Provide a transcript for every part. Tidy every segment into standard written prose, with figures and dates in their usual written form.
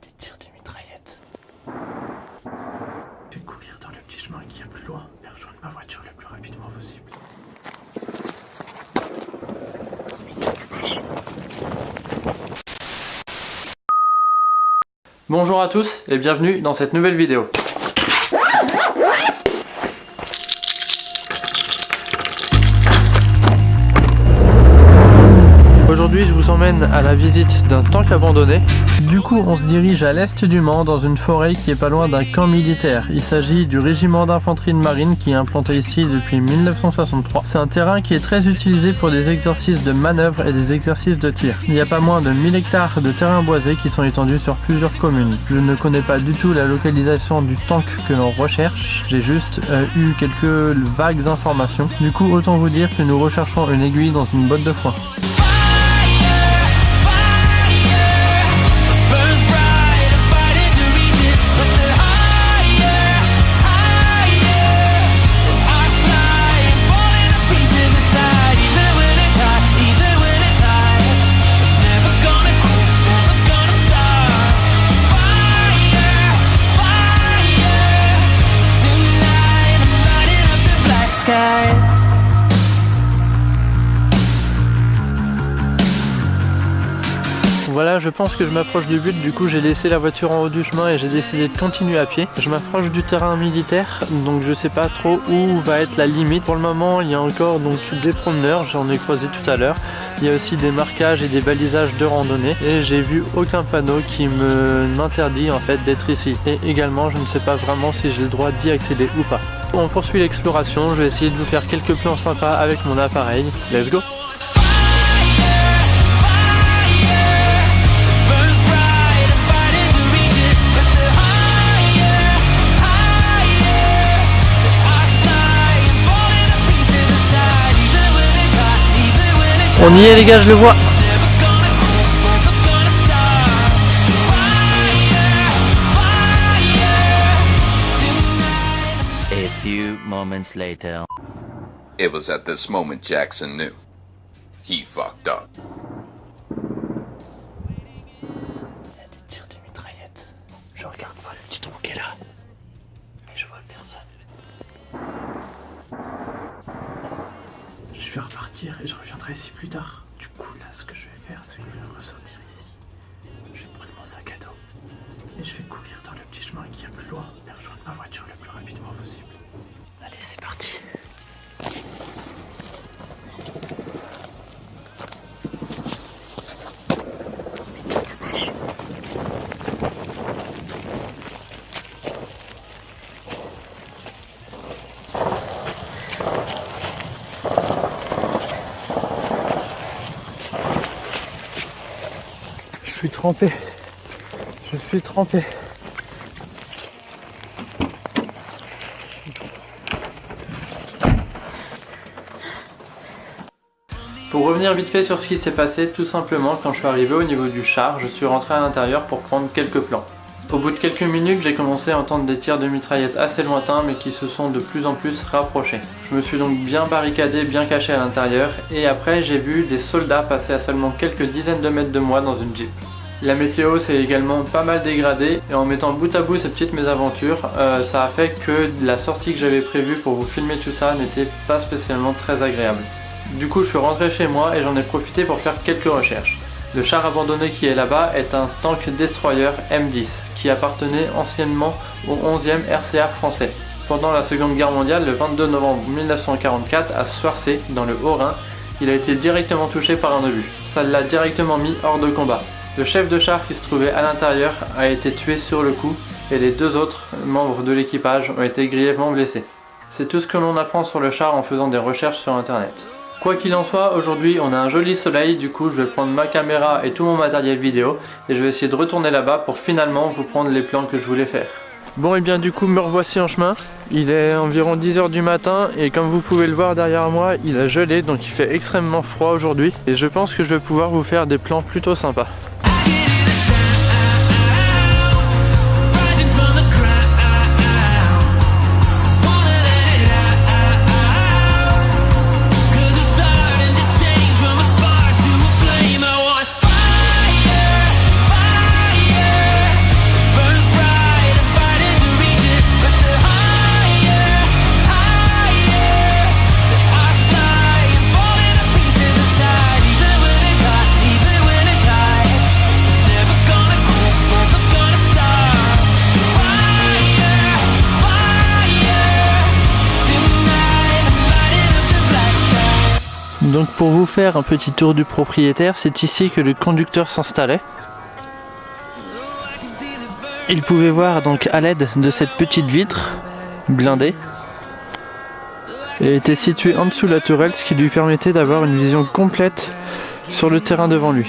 des tirs de mitraillette. Je vais courir dans le petit chemin qui est plus loin et rejoindre ma voiture le plus rapidement possible. Bonjour à tous et bienvenue dans cette nouvelle vidéo. Aujourd'hui je vous emmène à la visite d'un tank abandonné. Du coup on se dirige à l'est du Mans dans une forêt qui est pas loin d'un camp militaire. Il s'agit du régiment d'infanterie de marine qui est implanté ici depuis 1963. C'est un terrain qui est très utilisé pour des exercices de manœuvre et des exercices de tir. Il y a pas moins de 1000 hectares de terrain boisé qui sont étendus sur plusieurs communes. Je ne connais pas du tout la localisation du tank que l'on recherche. J'ai juste eu quelques vagues informations. Du coup autant vous dire que nous recherchons une aiguille dans une botte de foin. Voilà, je pense que je m'approche du but, du coup j'ai laissé la voiture en haut du chemin et j'ai décidé de continuer à pied. Je m'approche du terrain militaire, donc je sais pas trop où va être la limite. Pour le moment, il y a encore donc des promeneurs, j'en ai croisé tout à l'heure. Il y a aussi des marquages et des balisages de randonnée et j'ai vu aucun panneau qui m'interdit en fait d'être ici. Et également, je ne sais pas vraiment si j'ai le droit d'y accéder ou pas. On poursuit l'exploration, je vais essayer de vous faire quelques plans sympas avec mon appareil. Let's go! On y est les gars, je le vois. A few moments later. It was at this moment Jackson knew. He fucked up. Il y a des tirs de mitraillette. Je regarde voir le petit trou qui est là. Mais je vois personne. Je vais repartir et je reviendrai ici plus tard. Du coup là ce que je vais faire c'est que je vais ressortir ici. Je vais prendre mon sac à dos. Et je vais courir dans le petit chemin qui est plus loin et rejoindre ma voiture le plus rapidement possible. Allez c'est parti. Je suis trempé. Je suis trempé. Pour revenir vite fait sur ce qui s'est passé, tout simplement quand je suis arrivé au niveau du char, je suis rentré à l'intérieur pour prendre quelques plans. Au bout de quelques minutes, j'ai commencé à entendre des tirs de mitraillettes assez lointains mais qui se sont de plus en plus rapprochés. Je me suis donc bien barricadé, bien caché à l'intérieur et après j'ai vu des soldats passer à seulement quelques dizaines de mètres de moi dans une Jeep. La météo s'est également pas mal dégradée et en mettant bout à bout ces petites mésaventures, ça a fait que la sortie que j'avais prévue pour vous filmer tout ça n'était pas spécialement très agréable. Du coup je suis rentré chez moi et j'en ai profité pour faire quelques recherches. Le char abandonné qui est là-bas est un tank destroyer M10 qui appartenait anciennement au 11e RCA français. Pendant la Seconde Guerre mondiale, le 22 novembre 1944 à Soircé, dans le Haut-Rhin, il a été directement touché par un obus. Ça l'a directement mis hors de combat. Le chef de char qui se trouvait à l'intérieur a été tué sur le coup et les deux autres membres de l'équipage ont été grièvement blessés. C'est tout ce que l'on apprend sur le char en faisant des recherches sur internet. Quoi qu'il en soit, aujourd'hui on a un joli soleil, du coup je vais prendre ma caméra et tout mon matériel vidéo et je vais essayer de retourner là-bas pour finalement vous prendre les plans que je voulais faire. Bon et bien du coup me revoici en chemin, il est environ 10 h du matin et comme vous pouvez le voir derrière moi, il a gelé donc il fait extrêmement froid aujourd'hui et je pense que je vais pouvoir vous faire des plans plutôt sympas. Donc pour vous faire un petit tour du propriétaire, c'est ici que le conducteur s'installait. Il pouvait voir donc à l'aide de cette petite vitre blindée. Et était situé en dessous de la tourelle, ce qui lui permettait d'avoir une vision complète sur le terrain devant lui.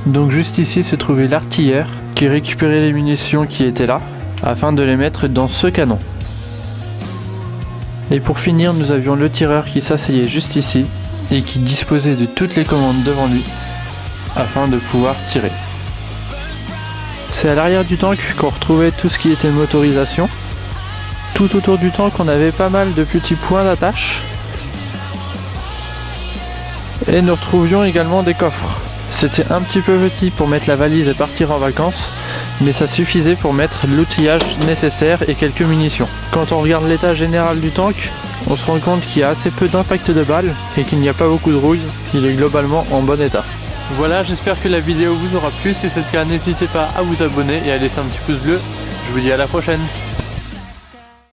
Donc juste ici se trouvait l'artilleur qui récupérait les munitions qui étaient là afin de les mettre dans ce canon. Et pour finir, nous avions le tireur qui s'asseyait juste ici et qui disposait de toutes les commandes devant lui afin de pouvoir tirer. C'est à l'arrière du tank qu'on retrouvait tout ce qui était motorisation. Tout autour du tank, on avait pas mal de petits points d'attache. Et nous retrouvions également des coffres. C'était un petit peu petit pour mettre la valise et partir en vacances, mais ça suffisait pour mettre l'outillage nécessaire et quelques munitions. Quand on regarde l'état général du tank, on se rend compte qu'il y a assez peu d'impact de balles et qu'il n'y a pas beaucoup de rouille. Il est globalement en bon état. Voilà, j'espère que la vidéo vous aura plu. Si c'est le cas, n'hésitez pas à vous abonner et à laisser un petit pouce bleu. Je vous dis à la prochaine.